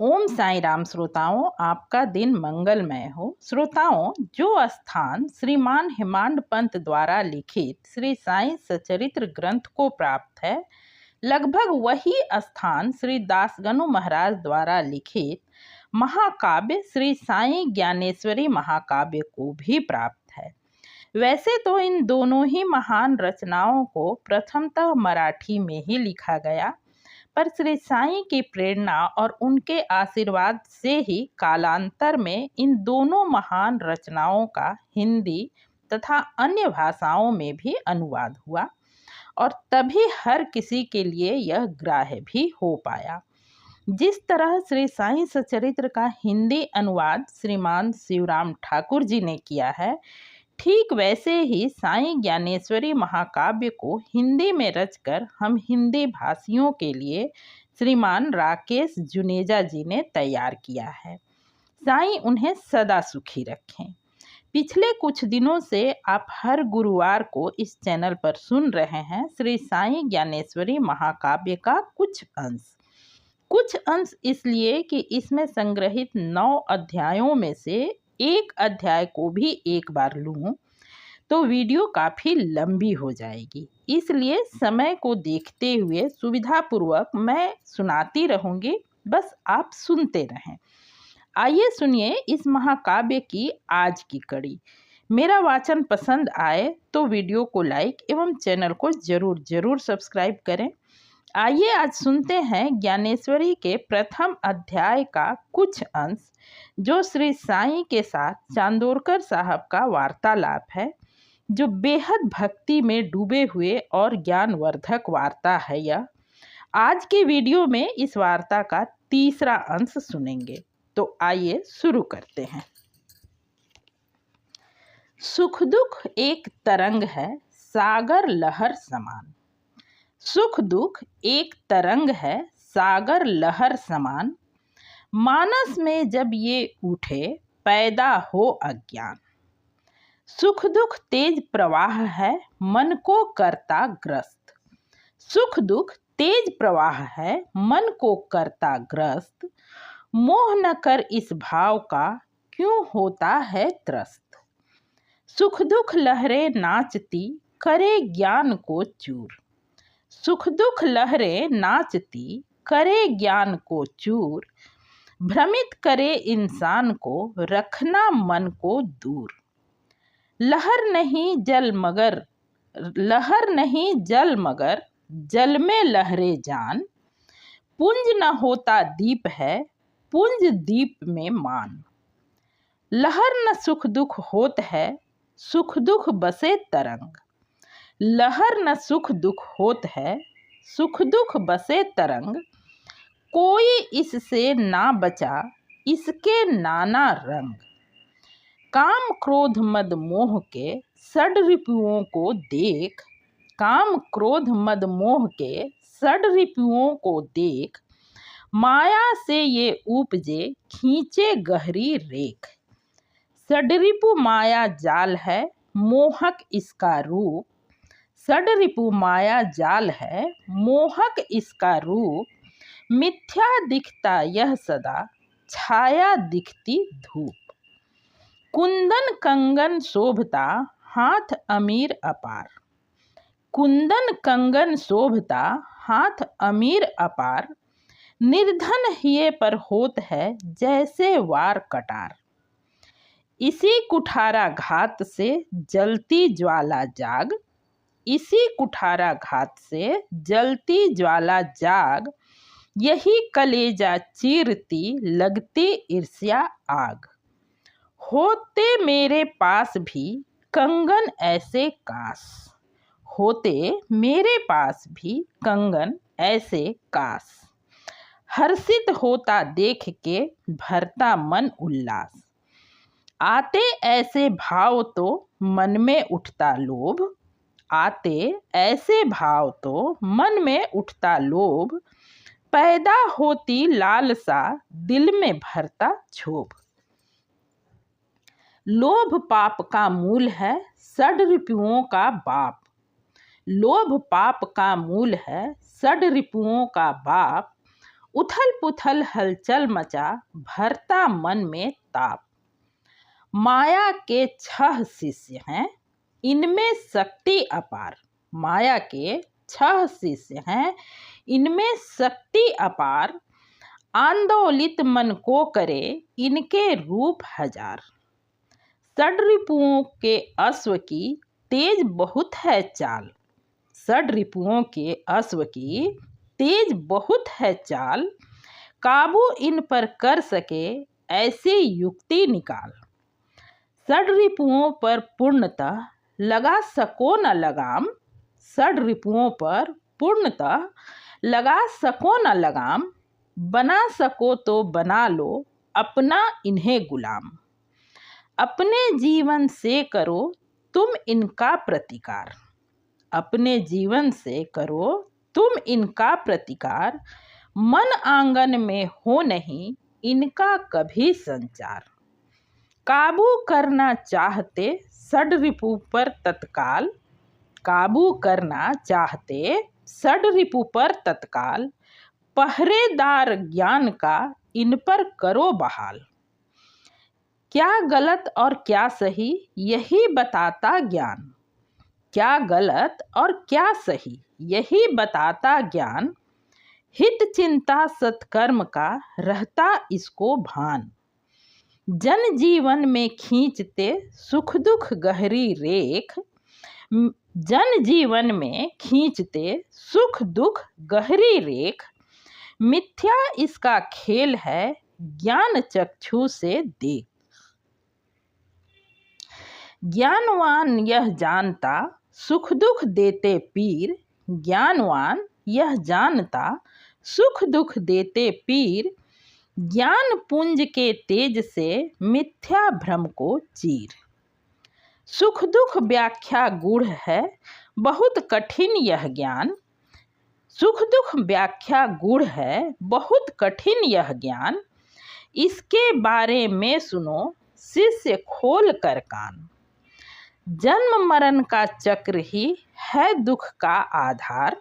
ओम साई राम। श्रोताओं, आपका दिन मंगलमय हो। श्रोताओं, जो स्थान श्रीमान हेमांड पंत द्वारा लिखित श्री साई सचरित्र ग्रंथ को प्राप्त है, लगभग वही स्थान श्री दासगनु महाराज द्वारा लिखित महाकाव्य श्री साई ज्ञानेश्वरी महाकाव्य को भी प्राप्त है। वैसे तो इन दोनों ही महान रचनाओं को प्रथमतः मराठी में ही लिखा गया, पर श्री साई की प्रेरणा और उनके आशीर्वाद से ही कालांतर में इन दोनों महान रचनाओं का हिंदी तथा अन्य भाषाओं में भी अनुवाद हुआ और तभी हर किसी के लिए यह ग्राह्य भी हो पाया। जिस तरह श्री साई सचरित्र का हिंदी अनुवाद श्रीमान शिवराम ठाकुर जी ने किया है, ठीक वैसे ही साई ज्ञानेश्वरी महाकाव्य को हिंदी में रचकर हम हिंदी भाषियों के लिए श्रीमान राकेश जुनेजा जी ने तैयार किया है। साई उन्हें सदा सुखी रखें। पिछले कुछ दिनों से आप हर गुरुवार को इस चैनल पर सुन रहे हैं श्री साई ज्ञानेश्वरी महाकाव्य का कुछ अंश इसलिए कि इसमें संग्रहित 9 अध्यायों में से एक अध्याय को भी एक बार लूं तो वीडियो काफ़ी लंबी हो जाएगी, इसलिए समय को देखते हुए सुविधापूर्वक मैं सुनाती रहूँगी, बस आप सुनते रहें। आइए सुनिए इस महाकाव्य की आज की कड़ी। मेरा वाचन पसंद आए तो वीडियो को लाइक एवं चैनल को जरूर सब्सक्राइब करें। आइए आज सुनते हैं ज्ञानेश्वरी के प्रथम अध्याय का कुछ अंश, जो श्री साई के साथ चांदोरकर साहब का वार्तालाप है, जो बेहद भक्ति में डूबे हुए और ज्ञानवर्धक वार्ता है। यह आज के वीडियो में इस वार्ता का तीसरा अंश सुनेंगे। तो आइए शुरू करते हैं। सुख दुख एक तरंग है, सागर लहर समान। सुख दुख एक तरंग है, सागर लहर समान। मानस में जब ये उठे, पैदा हो अज्ञान। सुख दुख तेज प्रवाह है, मन को करता ग्रस्त। सुख दुख तेज प्रवाह है, मन को करता ग्रस्त। मोह न कर इस भाव का, क्यों होता है त्रस्त। सुख दुख लहरें नाचती, करे ज्ञान को चूर। सुख दुख लहरें नाचती, करे ज्ञान को चूर। भ्रमित करे इंसान को, रखना मन को दूर। लहर नहीं जल मगर, लहर नहीं जल मगर, जल में लहरे जान। पुंज न होता दीप है, पुंज दीप में मान। लहर न सुख दुख होत है, सुख दुख बसे तरंग। लहर न सुख दुख होत है, सुख दुख बसे तरंग। कोई इससे ना बचा, इसके नाना रंग। काम क्रोध मद मोह के षड रिपुओं को देख। काम क्रोध मद मोह के षड रिपुओं को देख। माया से ये उपजे, खींचे गहरी रेख। षडरिपु माया जाल है, मोहक इसका रूप। षडरिपु माया जाल है, मोहक इसका रूप। मिथ्या दिखता यह सदा, छाया दिखती धूप। कुंदन कंगन शोभता, हाथ अमीर अपार। कुंदन कंगन शोभता, हाथ अमीर अपार। निर्धन हिये पर होत है, जैसे वार कटार। इसी कुठारा घात से जलती ज्वाला जाग। इसी कुठारा घात से जलती ज्वाला जाग। यही कलेजा चीरती, लगती ईर्ष्या आग। होते मेरे पास भी कंगन ऐसे काश। होते मेरे पास भी कंगन ऐसे काश। हर्षित होता देख के, भरता मन उल्लास। आते ऐसे भाव तो मन में उठता लोभ। आते ऐसे भाव तो मन में उठता लोभ। पैदा होती लालसा, दिल में भरता क्षोभ। लोभ पाप का मूल है, षड रिपुओं का बाप। लोभ पाप का मूल है, षड रिपुओं का बाप। उथल पुथल हलचल मचा, भरता मन में ताप। माया के 6 शिष्य हैं, इनमें शक्ति अपार। माया के 6 शिष्य हैं, इनमें शक्ति अपार। आंदोलित मन को करे इनके रूप हजार। षड्रिपुओं के अश्व की तेज बहुत है चाल। षड्रिपुओं के अश्व की तेज बहुत है चाल। काबू इन पर कर सके ऐसी युक्ति निकाल। षड्रिपुओं पर पूर्णतः लगा सको न लगाम। षड्रिपुओं पर पूर्णतः लगा सको न लगाम। बना सको तो बना लो अपना इन्हें गुलाम। अपने जीवन से करो तुम इनका प्रतिकार। अपने जीवन से करो तुम इनका प्रतिकार। मन आंगन में हो नहीं इनका कभी संचार। काबू करना चाहते षड्रिपु पर तत्काल। काबू करना चाहते षड्रिपु पर तत्काल। पहरेदार ज्ञान का इन पर करो बहाल। क्या गलत और क्या सही यही बताता ज्ञान। क्या गलत और क्या सही यही बताता ज्ञान। हित चिंता सत्कर्म का रहता इसको भान। जन जीवन में खींचते सुख दुख गहरी रेख। जन जीवन में खींचते सुख दुख गहरी रेख। मिथ्या इसका खेल है ज्ञान चक्षु से देख। ज्ञानवान यह जानता सुख दुख देते पीर। ज्ञानवान यह जानता सुख दुख देते पीर। ज्ञान पुंज के तेज से मिथ्या भ्रम को चीर। सुख दुख व्याख्या गूढ़ है बहुत कठिन यह ज्ञान। सुख दुख व्याख्या गूढ़ है बहुत कठिन यह ज्ञान। इसके बारे में सुनो शिष्य खोल कर कान। जन्म मरण का चक्र ही है दुख का आधार।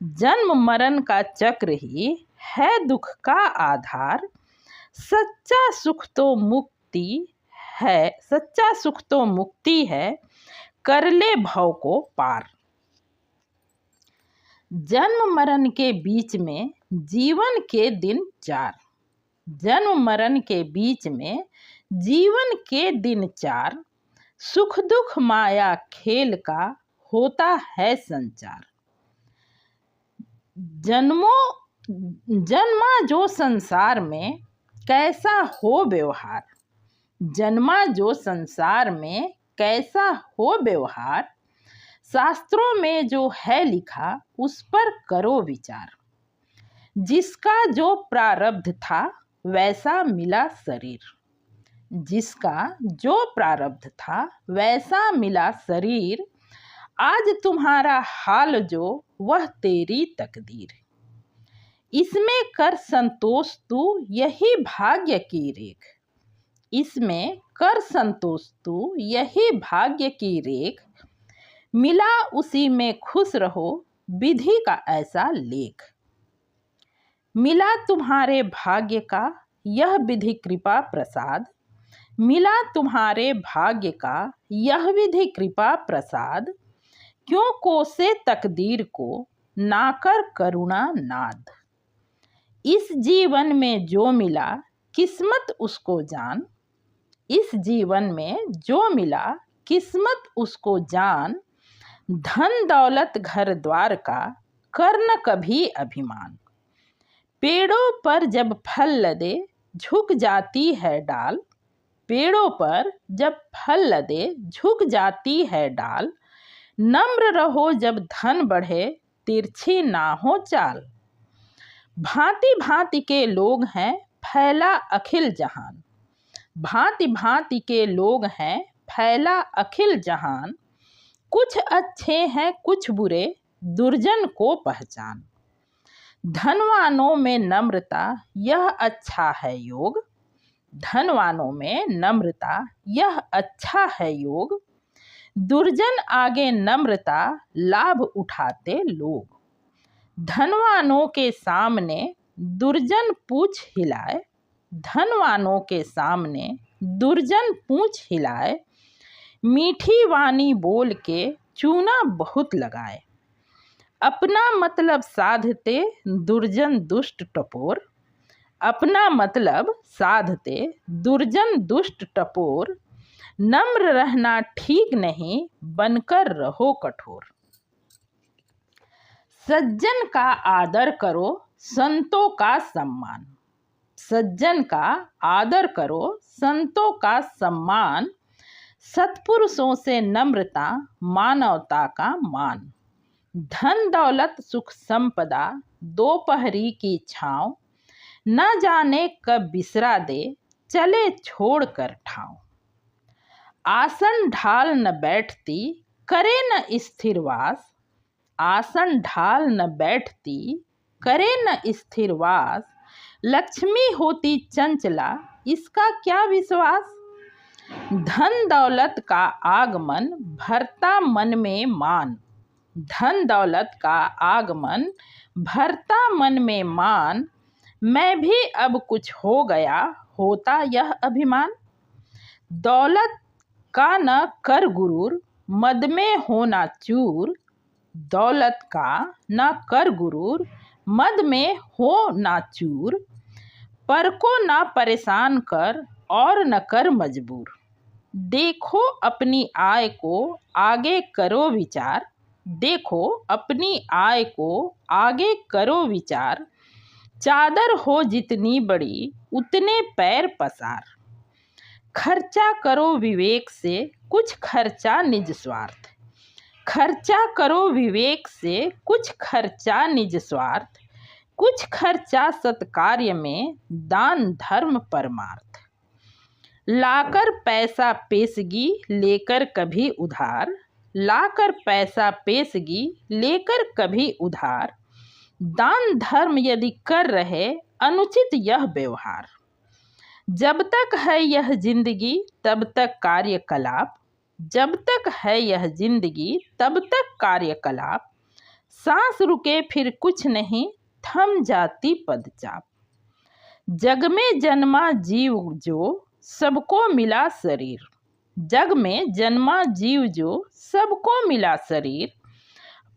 जन्म मरण का चक्र ही है दुख का आधार। सच्चा सुख तो मुक्ति है। सच्चा सुख तो मुक्ति है कर ले भव को पार। जन्म मरण के बीच में जीवन के दिन 4। जन्म मरण के बीच में जीवन के दिन 4। सुख दुख माया खेल का होता है संचार। जन्मा जो संसार में कैसा हो व्यवहार। जन्मा जो संसार में कैसा हो व्यवहार। शास्त्रों में जो है लिखा उस पर करो विचार। जिसका जो प्रारब्ध था वैसा मिला शरीर। जिसका जो प्रारब्ध था वैसा मिला शरीर। आज तुम्हारा हाल जो वह तेरी तकदीर। इसमें कर संतोष तू यही भाग्य की रेख। इसमें कर संतोष तू यही भाग्य की रेख। मिला उसी में खुश रहो विधि का ऐसा लेख। मिला तुम्हारे भाग्य का यह विधि कृपा प्रसाद। मिला तुम्हारे भाग्य का यह विधि कृपा प्रसाद। क्यों कोसे तकदीर को नाकर करुणा नाद। इस जीवन में जो मिला किस्मत उसको जान। इस जीवन में जो मिला किस्मत उसको जान। धन दौलत घर द्वार का कर न कभी अभिमान। पेड़ों पर जब फल लदे झुक जाती है डाल। पेड़ों पर जब फल लदे झुक जाती है डाल। नम्र रहो जब धन बढ़े तिरछी ना हो चाल। भांति भांति के लोग हैं फैला अखिल जहान। भांति भांति के लोग हैं फैला अखिल जहान। कुछ अच्छे हैं कुछ बुरे दुर्जन को पहचान। धनवानों में नम्रता यह अच्छा है योग। धनवानों में नम्रता यह अच्छा है योग। दुर्जन आगे नम्रता लाभ उठाते लोग। धनवानों के सामने दुर्जन पूछ हिलाए, धनवानों के सामने दुर्जन पूछ हिलाए, मीठी वाणी बोल के चूना बहुत लगाए। अपना मतलब साधते दुर्जन दुष्ट टपोर, अपना मतलब साधते दुर्जन दुष्ट टपोर, नम्र रहना ठीक नहीं बनकर रहो कठोर। सज्जन का आदर करो संतों का सम्मान, सज्जन का आदर करो संतों का सम्मान, सत्पुरुषों से नम्रता मानवता का मान। धन दौलत सुख संपदा दोपहरी की छाँव, न जाने कब बिसरा दे चले छोड़ कर ठाव। आसन ढाल न बैठती करे न स्थिर वास, आसन ढाल न बैठती करे न स्थिर वास, लक्ष्मी होती चंचला इसका क्या विश्वास। धन दौलत का आगमन भरता मन में मान, धन दौलत का आगमन भरता मन में मान, मैं भी अब कुछ हो गया होता यह अभिमान। दौलत का न कर गुरूर मद में होना चूर, दौलत का न कर गुरूर मद में हो ना चूर, पर को ना परेशान कर और न कर मजबूर। देखो अपनी आय को आगे करो विचार, देखो अपनी आय को आगे करो विचार, चादर हो जितनी बड़ी उतने पैर पसार। खर्चा करो विवेक से कुछ खर्चा निज स्वार्थ, खर्चा करो विवेक से कुछ खर्चा निज स्वार्थ, कुछ खर्चा सत्कार्य में दान धर्म परमार्थ। लाकर पैसा पेशगी लेकर कभी उधार, लाकर पैसा पेशगी लेकर कभी उधार, दान धर्म यदि कर रहे अनुचित यह व्यवहार। जब तक है यह जिंदगी तब तक कार्यकलाप, जब तक है यह जिंदगी तब तक कार्यकलाप, सांस रुके फिर कुछ नहीं थम जाती पदचाप। जग में जन्मा जीव जो सबको मिला शरीर, जग में जन्मा जीव जो सबको मिला शरीर,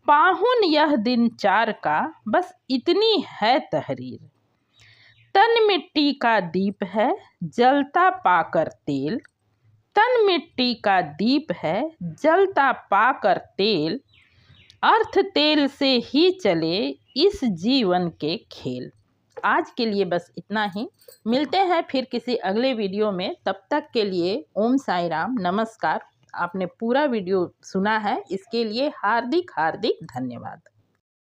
पाहुन यह दिन चार का बस इतनी है तहरीर। तन मिट्टी का दीप है जलता पाकर तेल, तन मिट्टी का दीप है जलता पाकर तेल, अर्थ तेल से ही चले इस जीवन के खेल। आज के लिए बस इतना ही, मिलते हैं फिर किसी अगले वीडियो में। तब तक के लिए ओम साई राम, नमस्कार। आपने पूरा वीडियो सुना है इसके लिए हार्दिक हार्दिक धन्यवाद।